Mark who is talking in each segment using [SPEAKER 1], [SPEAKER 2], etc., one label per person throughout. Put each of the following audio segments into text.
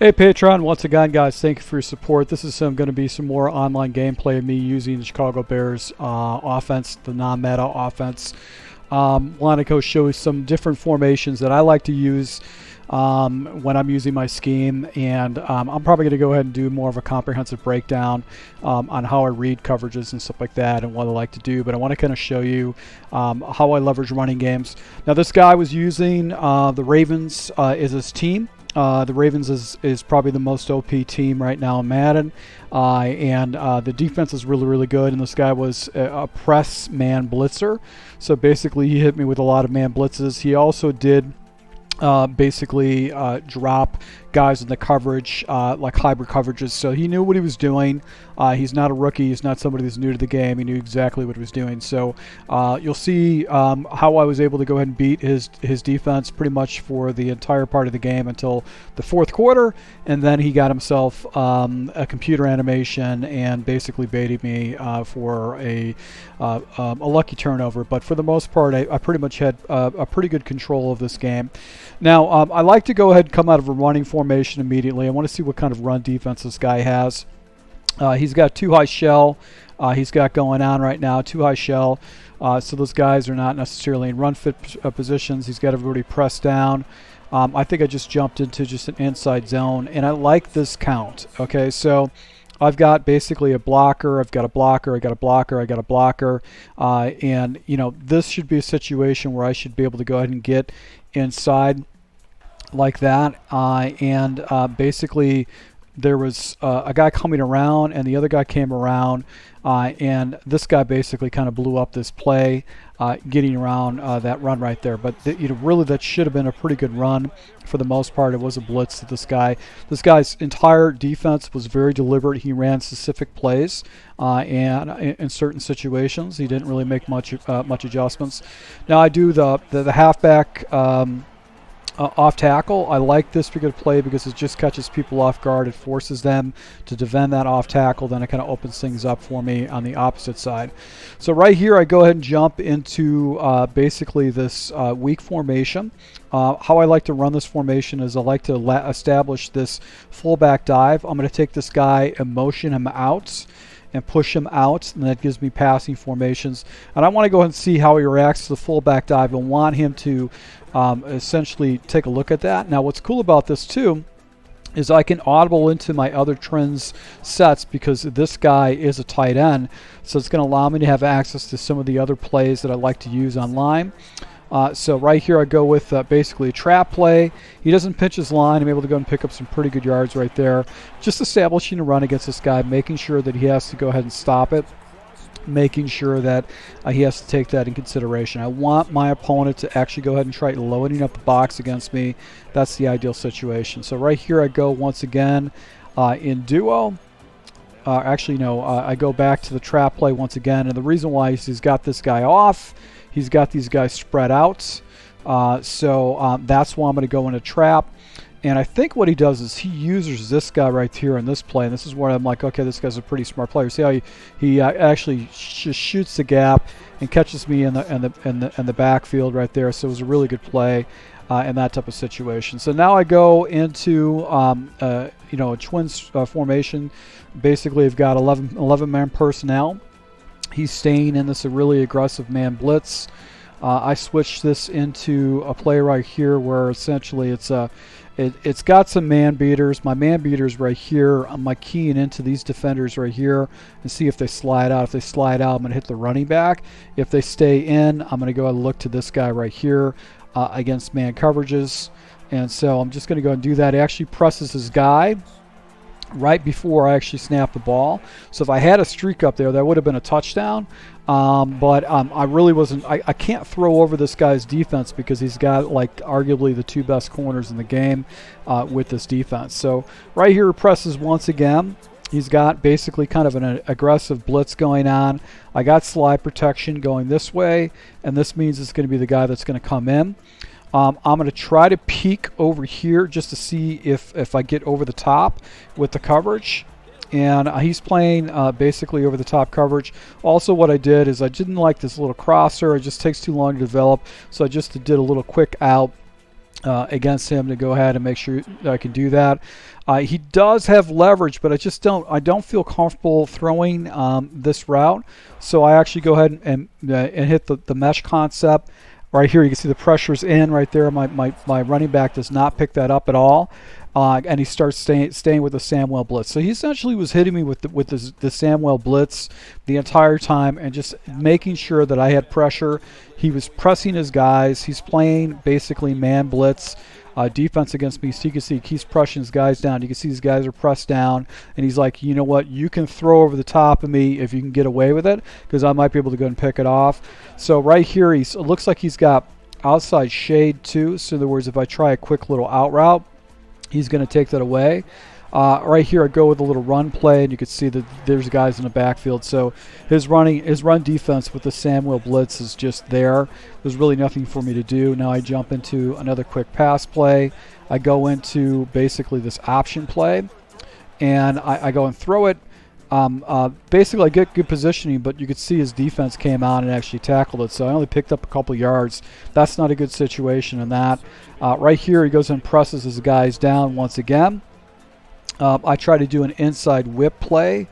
[SPEAKER 1] Hey Patreon, once again guys, thank you for your support. This is going to be some more online gameplay of me using the Chicago Bears offense, the non-meta offense. Want to go show you some different formations that I like to use when I'm using my scheme, and I'm probably going to go ahead and do more of a comprehensive breakdown on how I read coverages and stuff like that and what I like to do, but I want to kind of show you how I leverage running games. Now this guy was using the Ravens as his team. The Ravens is probably the most OP team right now in Madden, and the defense is really good, and this guy was a press man blitzer, so basically he hit me with a lot of man blitzes. He also did basically drop guys in the coverage, like hybrid coverages, so he knew what he was doing. He's not a rookie, he's not somebody that's new to the game, he knew exactly what he was doing. So you'll see how I was able to go ahead and beat his defense pretty much for the entire part of the game until the fourth quarter, and then he got himself a computer animation and basically baited me for a lucky turnover. But for the most part, I pretty much had a pretty good control of this game. Now I like to go ahead and come out of a running formation immediately. I want to see what kind of run defense this guy has. He's got too high shell. He's got going on right now, too high shell. So those guys are not necessarily in run fit positions. He's got everybody pressed down. I think I just jumped into just an inside zone, and I like this count. Okay, so I've got basically a blocker, I've got a blocker, I got a blocker, I got a blocker, and you know, this should be a situation where I should be able to go ahead and get inside like that, and basically there was a guy coming around and the other guy came around, and this guy basically kind of blew up this play, getting around that run right there. But you know, really that should have been a pretty good run. For the most part, it was a blitz to this guy. This guy's entire defense was very deliberate. He ran specific plays, and in certain situations he didn't really make much adjustments. Now I do the halfback off tackle. I like this particular play because it just catches people off guard. It forces them to defend that off tackle. Then it kind of opens things up for me on the opposite side. So right here I go ahead and jump into basically this weak formation. How I like to run this formation is I like to establish this fullback dive. I'm going to take this guy and motion him out and push him out, and that gives me passing formations. And I want to go ahead and see how he reacts to the fullback dive and want him to essentially take a look at that. Now what's cool about this too is I can audible into my other trends sets because this guy is a tight end, so it's going to allow me to have access to some of the other plays that I like to use online. So right here I go with basically a trap play. He doesn't pitch his line. I'm able to go and pick up some pretty good yards right there. Just establishing a run against this guy, making sure that he has to go ahead and stop it, making sure that he has to take that in consideration. I want my opponent to actually go ahead and try loading up the box against me. That's the ideal situation. So right here I go once again in duo. Actually, no, I go back to the trap play once again, and the reason why is he's got this guy off. He's got these guys spread out, so that's why I'm going to go in a trap. And I think what he does is he uses this guy right here in this play, and this is where I'm like, okay, this guy's a pretty smart player. See how he actually just shoots the gap and catches me in the backfield right there. So it was a really good play in that type of situation. So now I go into you know, a twins formation. Basically, I've got 11 man personnel. He's staying in this really aggressive man blitz. I switched this into a play right here where essentially it's got some man beaters. My man beaters right here. I'm keying into these defenders right here and see if they slide out. If they slide out, I'm going to hit the running back. If they stay in, I'm going to go ahead and look to this guy right here against man coverages. And so I'm just going to go and do that. He actually presses his guy right before I actually snap the ball. So if I had a streak up there, that would have been a touchdown. But I really wasn't. I can't throw over this guy's defense because he's got like arguably the two best corners in the game with this defense. So right here, presses once again. He's got basically kind of an aggressive blitz going on. I got slide protection going this way, and this means it's going to be the guy that's going to come in. I'm going to try to peek over here just to see if I get over the top with the coverage. And he's playing basically over the top coverage. Also what I did is I didn't like this little crosser. It just takes too long to develop. So I just did a little quick out against him to go ahead and make sure I can do that. He does have leverage, but I don't feel comfortable throwing this route. So I actually go ahead and hit the mesh concept. Right here, you can see the pressure's in right there. My running back does not pick that up at all. And he starts staying with the Samwell blitz. So he essentially was hitting me with the Samwell blitz the entire time and just making sure that I had pressure. He was pressing his guys. He's playing basically man blitz defense against me. So you can see he keeps pressing his guys down. You can see these guys are pressed down. And he's like, you know what? You can throw over the top of me if you can get away with it, because I might be able to go and pick it off. So right here, it looks like he's got outside shade too. So in other words, if I try a quick little out route, he's going to take that away. Right here, I go with a little run play, and you can see that there's guys in the backfield. So his run defense with the Samwell blitz is just there. There's really nothing for me to do. Now I jump into another quick pass play. I go into basically this option play, and I go and throw it. Basically, I get good positioning, but you could see his defense came out and actually tackled it. So I only picked up a couple yards. That's not a good situation in that. Right here, he goes and presses his guys down once again. I try to do an inside whip play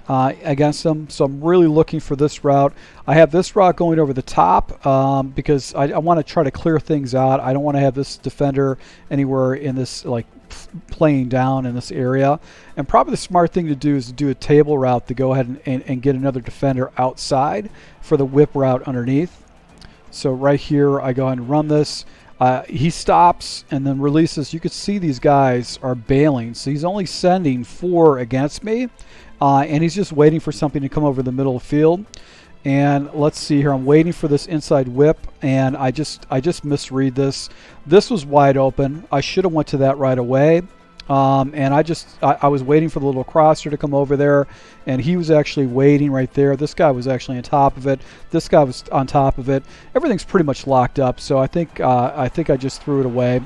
[SPEAKER 1] against him. So I'm really looking for this route. I have this route going over the top because I want to try to clear things out. I don't want to have this defender anywhere in this, like, playing down in this area. And probably the smart thing to do is to do a table route to go ahead and get another defender outside for the whip route underneath. So right here, I go ahead and run this. He stops and then releases. You can see these guys are bailing. So he's only sending 4 against me. And he's just waiting for something to come over the middle of the field. And let's see here. I'm waiting for this inside whip, and I just misread this. This was wide open. I should have went to that right away. And I was waiting for the little crosser to come over there, and he was actually waiting right there. This guy was actually on top of it. This guy was on top of it. Everything's pretty much locked up, so I think I just threw it away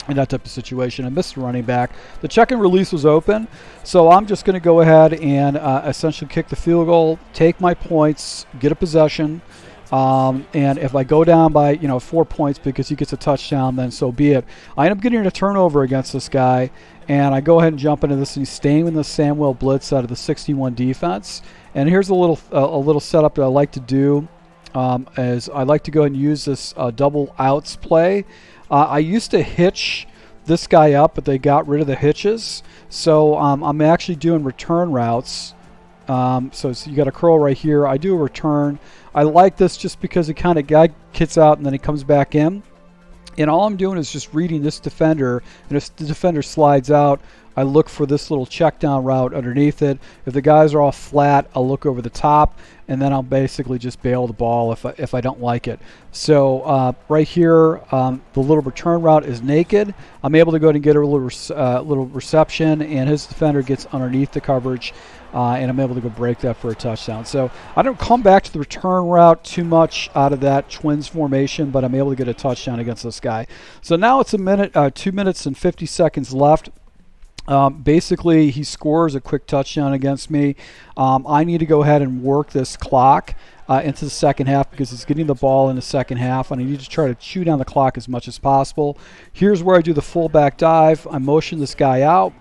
[SPEAKER 1] in that type of situation. I missed the running back. The check and release was open, so I'm just going to go ahead and essentially kick the field goal, take my points, get a possession. And if I go down by 4 points because he gets a touchdown, then so be it. I end up getting a turnover against this guy, and I go ahead and jump into this, and he's staying in the Samwell blitz out of the 61 defense. And here's a little setup that I like to do. Is I like to go and use this double outs play. I used to hitch this guy up, but they got rid of the hitches. So I'm actually doing return routes. So you got a curl right here. I do a return. I like this just because it kind of guy kicks out and then he comes back in. And all I'm doing is just reading this defender. And if the defender slides out, I look for this little check down route underneath it. If the guys are all flat, I'll look over the top, and then I'll basically just bail the ball if I don't like it. So right here, the little return route is naked. I'm able to go ahead and get a little reception, and his defender gets underneath the coverage, and I'm able to go break that for a touchdown. So I don't come back to the return route too much out of that twins formation, but I'm able to get a touchdown against this guy. So now it's 2 minutes and 50 seconds left. Basically, he scores a quick touchdown against me. I need to go ahead and work this clock into the second half because he's getting the ball in the second half, and I need to try to chew down the clock as much as possible. Here's where I do the fullback dive. I motion this guy out,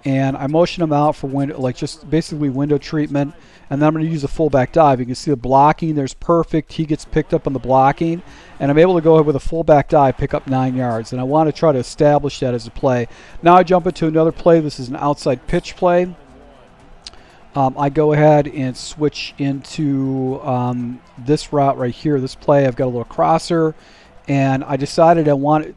[SPEAKER 1] and I motion him out for just basically window treatment, and then I'm going to use a fullback dive. You can see the blocking there's perfect. He gets picked up on the blocking, and I'm able to go ahead with a fullback dive, pick up 9 yards, and I want to try to establish that as a play. Now I jump into another play. This is an outside pitch play. I go ahead and switch into this route right here, this play. I've got a little crosser, and I decided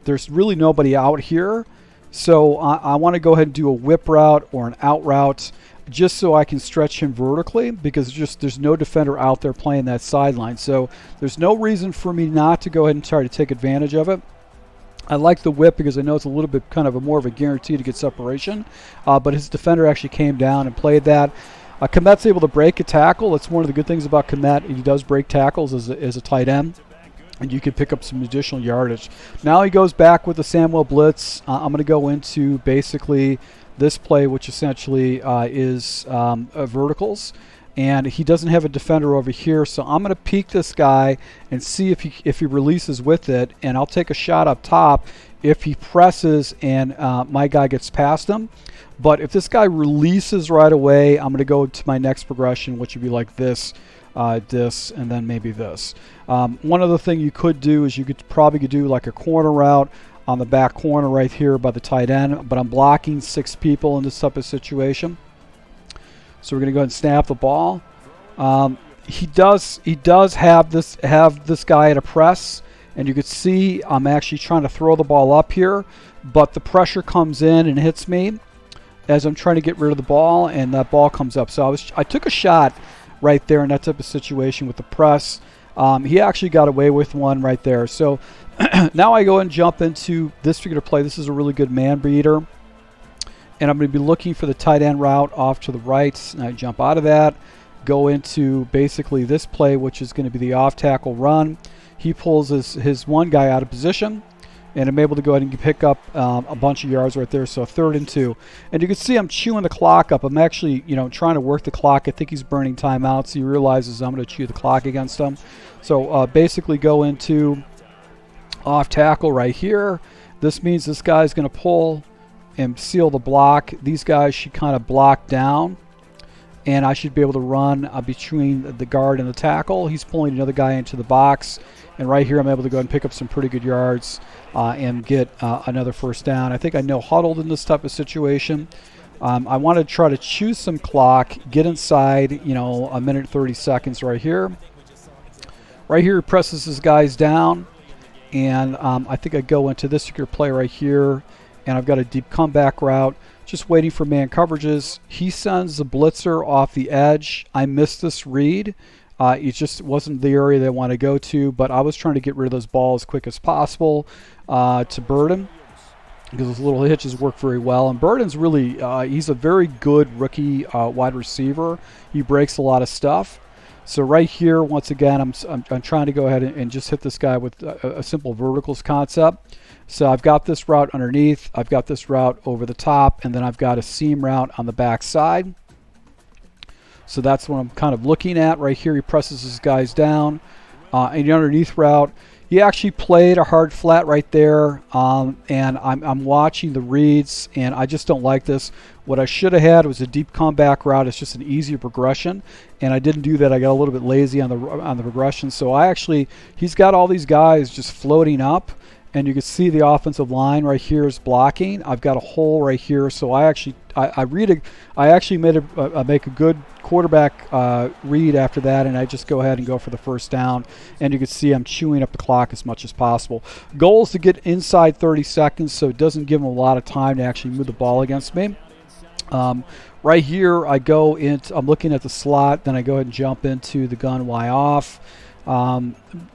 [SPEAKER 1] there's really nobody out here, so I want to go ahead and do a whip route or an out route just so I can stretch him vertically because there's no defender out there playing that sideline. So there's no reason for me not to go ahead and try to take advantage of it. I like the whip because I know it's a little bit kind of more of a guarantee to get separation, but his defender actually came down and played that. Komet's able to break a tackle. That's one of the good things about Komet. He does break tackles as a tight end, and you can pick up some additional yardage. Now he goes back with the Samwell blitz. I'm going to go into basically this play, which essentially is verticals. and he doesn't have a defender over here, so I'm going to peek this guy and see if he releases with it, and I'll take a shot up top if he presses and my guy gets past him. But if this guy releases right away, I'm going to go to my next progression, which would be like this, this, and then maybe this. One other thing you could do is you could probably do like a corner route on the back corner right here by the tight end, but I'm blocking 6 people in this type of situation. So we're going to go ahead and snap the ball. He does have this guy at a press, and you can see I'm actually trying to throw the ball up here, but the pressure comes in and hits me as I'm trying to get rid of the ball, and that ball comes up. So I took a shot right there in that type of situation with the press. He actually got away with one right there. So now I go and jump into this particular play. This is a really good man beater. And I'm going to be looking for the tight end route off to the right. And I jump out of that, go into basically this play, which is going to be the off tackle run. He pulls his one guy out of position, and I'm able to go ahead and pick up a bunch of yards right there. So 3rd and 2. And you can see I'm chewing the clock up. I'm actually, trying to work the clock. I think he's burning timeouts. He realizes I'm going to chew the clock against him. So basically go into off tackle right here. This means this guy's going to pull and seal the block. These guys should kind of block down, and I should be able to run between the guard and the tackle. He's pulling another guy into the box, and right here I'm able to go and pick up some pretty good yards and get another first down. I think I know huddled in this type of situation. I want to try to choose some clock, get inside, a minute 30 seconds right here. Right here he presses his guys down, and I think I go into this particular play right here, and I've got a deep comeback route, just waiting for man coverages. He sends the blitzer off the edge. I missed this read. It just wasn't the area they want to go to, but I was trying to get rid of those balls as quick as possible to Burden, because those little hitches work very well. And Burden's really, he's a very good rookie wide receiver. He breaks a lot of stuff. So right here, once again, I'm trying to go ahead and just hit this guy with a simple verticals concept. So I've got this route underneath, I've got this route over the top, and then I've got a seam route on the back side. So that's what I'm kind of looking at right here. He presses his guys down. And the underneath route, he actually played a hard flat right there, and I'm watching the reads, and I just don't like this. What I should have had was a deep comeback route. It's just an easier progression, and I didn't do that. I got a little bit lazy on the progression. So he's got all these guys just floating up, and you can see the offensive line right here is blocking. I've got a hole right here, so I actually make a good quarterback read after that, and I just go ahead and go for the first down. And you can see I'm chewing up the clock as much as possible. Goal is to get inside 30 seconds, so it doesn't give them a lot of time to actually move the ball against me. Right here, I'm looking at the slot, then I go ahead and jump into the gun Y off.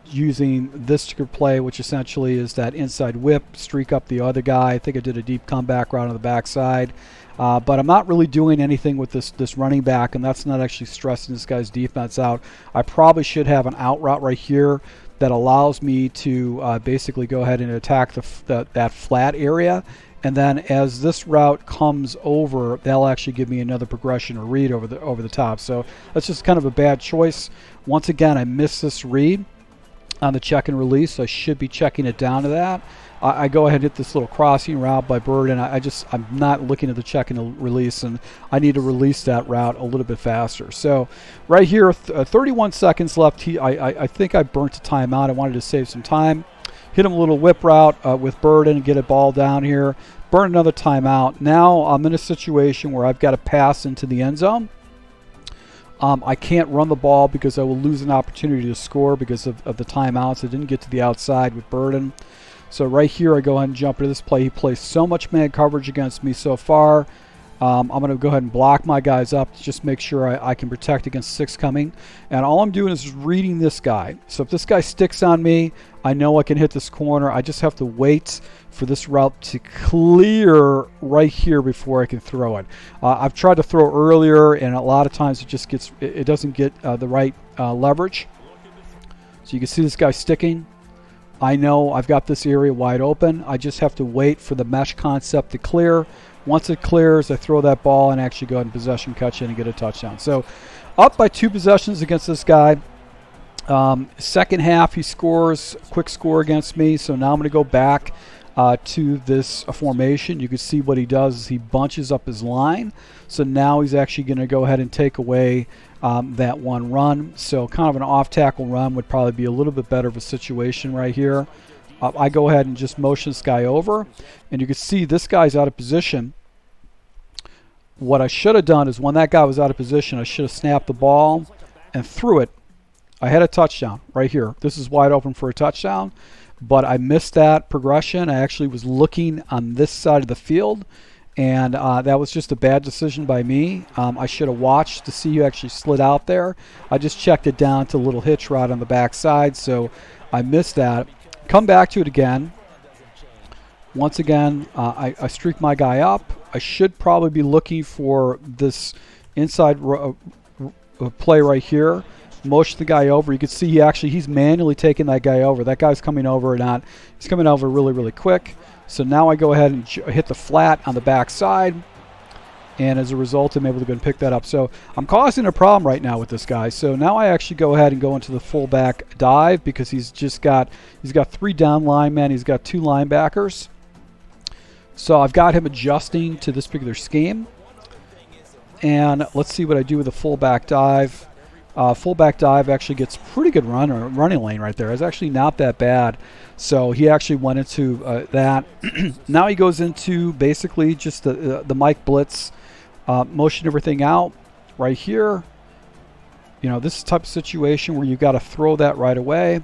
[SPEAKER 1] Using this particular play, which essentially is that inside whip, streak up the other guy. I think I did a deep comeback route on the backside, but I'm not really doing anything with this running back, and that's not actually stressing this guy's defense out. I probably should have an out route right here that allows me to basically go ahead and attack that flat area. And then as this route comes over, they'll actually give me another progression or read over the top. So that's just kind of a bad choice. Once again, I missed this read on the check and release. So I should be checking it down to that. I go ahead and hit this little crossing route by Bird, and I'm not looking at the check and release, and I need to release that route a little bit faster. So right here, 31 seconds left. I think I burnt a timeout. I wanted to save some time. Hit him a little whip route with Burden and get a ball down here. Burn another timeout. Now I'm in a situation where I've got to pass into the end zone. I can't run the ball because I will lose an opportunity to score because of the timeouts. I didn't get to the outside with Burden. So right here I go ahead and jump into this play. He plays so much man coverage against me so far. I'm going to go ahead and block my guys up to just make sure I can protect against 6 coming. And all I'm doing is reading this guy. So if this guy sticks on me, I know I can hit this corner. I just have to wait for this route to clear right here before I can throw it. I've tried to throw earlier, and a lot of times it doesn't get the right leverage. So you can see this guy sticking. I know I've got this area wide open. I just have to wait for the mesh concept to clear. Once it clears, I throw that ball and actually go ahead and possession catch in and get a touchdown. So up by 2 possessions against this guy. Second half, he scores a quick score against me. So now I'm going to go back to this formation. You can see what he does is he bunches up his line. So now he's actually going to go ahead and take away that one run. So kind of an off-tackle run would probably be a little bit better of a situation right here. I go ahead and just motion this guy over, and you can see this guy's out of position. What I should have done is when that guy was out of position, I should have snapped the ball and threw it. I had a touchdown right here. This is wide open for a touchdown, but I missed that progression. I actually was looking on this side of the field, and that was just a bad decision by me. I should have watched to see who actually slid out there. I just checked it down to a little hitch rod on the backside, so I missed that. Come back to it again. Once again, I streak my guy up. I should probably be looking for this inside play right here. Motion the guy over. You can see he's manually taking that guy over. That guy's coming over or not. He's coming over really, really quick. So now I go ahead and hit the flat on the backside. And as a result, I'm able to go and pick that up. So I'm causing a problem right now with this guy. So now I actually go ahead and go into the fullback dive because he's got 3 down linemen. He's got 2 linebackers. So I've got him adjusting to this particular scheme. And let's see what I do with the fullback dive. Fullback dive actually gets pretty good running lane right there. It's actually not that bad. So he actually went into that. Now he goes into basically just the Mike blitz. Motion everything out right here. You know, this is the type of situation where you've got to throw that right away.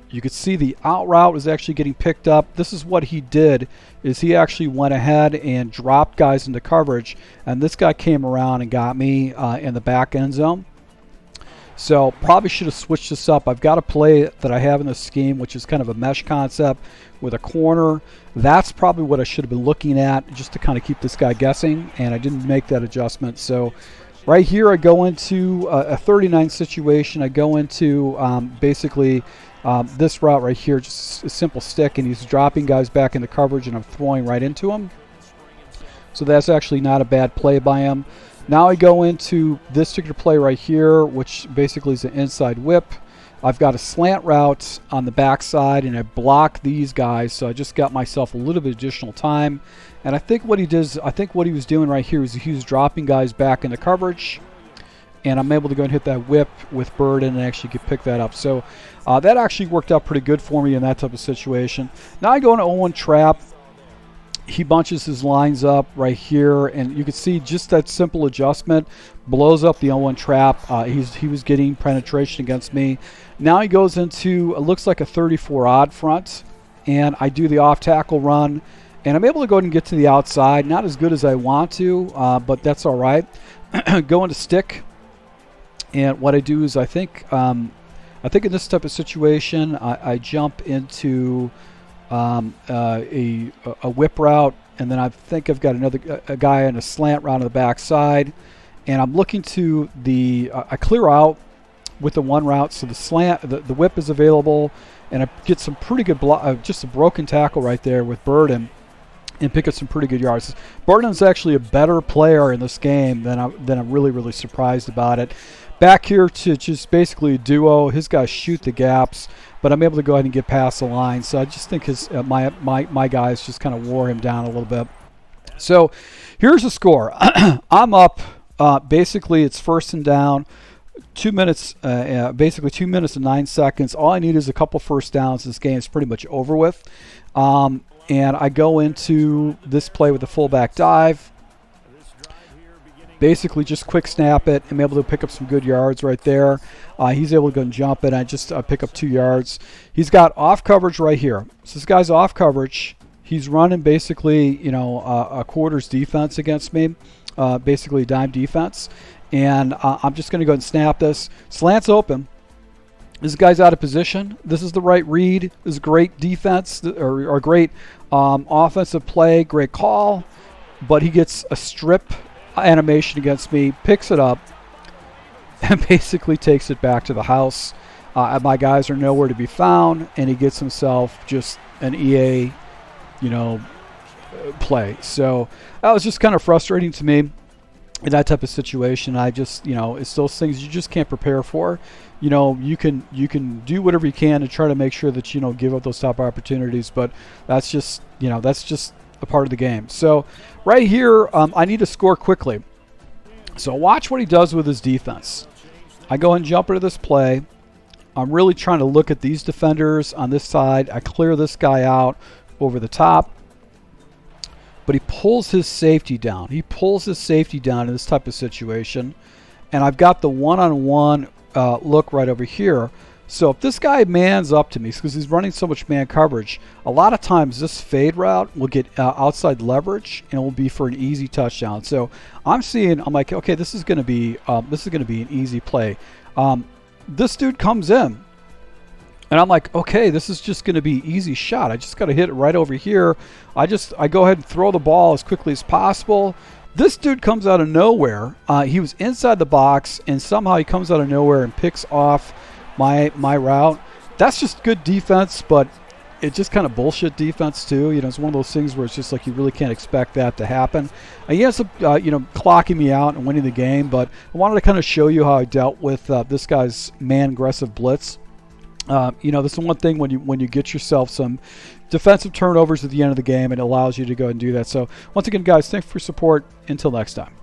[SPEAKER 1] You could see the out route is actually getting picked up. This is what he did, is he actually went ahead and dropped guys into coverage, and this guy came around and got me in the back end zone. So probably should have switched this up. I've got a play that I have in this scheme, which is kind of a mesh concept with a corner. That's probably what I should have been looking at just to kind of keep this guy guessing, and I didn't make that adjustment. So right here I go into a 39 situation. I go into basically this route right here, just a simple stick, and he's dropping guys back into coverage, and I'm throwing right into him. So that's actually not a bad play by him. Now I go into this particular play right here, which basically is an inside whip. I've got a slant route on the backside, and I block these guys, so I just got myself a little bit additional time. And I think what he was doing right here is he was dropping guys back into coverage, and I'm able to go and hit that whip with Burden and actually pick that up. So that actually worked out pretty good for me in that type of situation. Now I go into 0-1 trap. He bunches his lines up right here, and you can see just that simple adjustment blows up the 0-1 trap. He was getting penetration against me. Now he goes into, it looks like a 34 odd front, and I do the off tackle run, and I'm able to go ahead and get to the outside. Not as good as I want to, but that's all right. Go into stick, and what I do is I think in this type of situation, I jump into a whip route, and then I think I've got a guy in a slant route on the backside, and I'm looking to I clear out with the one route, so the whip is available, and I get some pretty good just a broken tackle right there with Burden, and pick up some pretty good yards. Burden's actually a better player in this game than I'm really surprised about it. Back here to just basically a duo. His guys shoot the gaps, but I'm able to go ahead and get past the line. So I just think my guys just kind of wore him down a little bit. So here's the score. I'm up. Basically, it's 1st and down. 2 minutes, basically 2 minutes and 9 seconds. All I need is a couple first downs. This game is pretty much over with. And I go into this play with the fullback dive. Basically just quick snap it. I'm able to pick up some good yards right there. He's able to go and jump it. I just pick up 2 yards. He's got off coverage right here. So this guy's off coverage. He's running basically, a quarters defense against me, basically dime defense. And I'm just going to go and snap this. Slant's open. This guy's out of position. This is the right read. This is great defense or great offensive play. Great call. But he gets a strip animation against me, picks it up, and basically takes it back to the house. My guys are nowhere to be found, and he gets himself just an EA, play. So that was just kind of frustrating to me in that type of situation. I just, it's those things you just can't prepare for. You can do whatever you can to try to make sure that you don't give up those top opportunities, but that's just a part of the game. So right here, I need to score quickly. So watch what he does with his defense. I go and jump into this play. I'm really trying to look at these defenders on this side. I clear this guy out over the top. But he pulls his safety down. He pulls his safety down in this type of situation. And I've got the one-on-one look right over here. So if this guy mans up to me, because he's running so much man coverage, a lot of times this fade route will get outside leverage, and it will be for an easy touchdown. So I'm like, okay, this is going to be an easy play. This dude comes in, and I'm like, okay, this is just going to be easy shot. I just got to hit it right over here. I go ahead and throw the ball as quickly as possible. This dude comes out of nowhere. He was inside the box, and somehow he comes out of nowhere and picks off my route. That's just good defense, but it's just kind of bullshit defense too. It's one of those things where it's just like you really can't expect that to happen. He ends up, clocking me out and winning the game, but I wanted to kind of show you how I dealt with this guy's man-aggressive blitz. This is one thing when you get yourself some defensive turnovers at the end of the game, it allows you to go and do that. So once again, guys, thanks for your support. Until next time.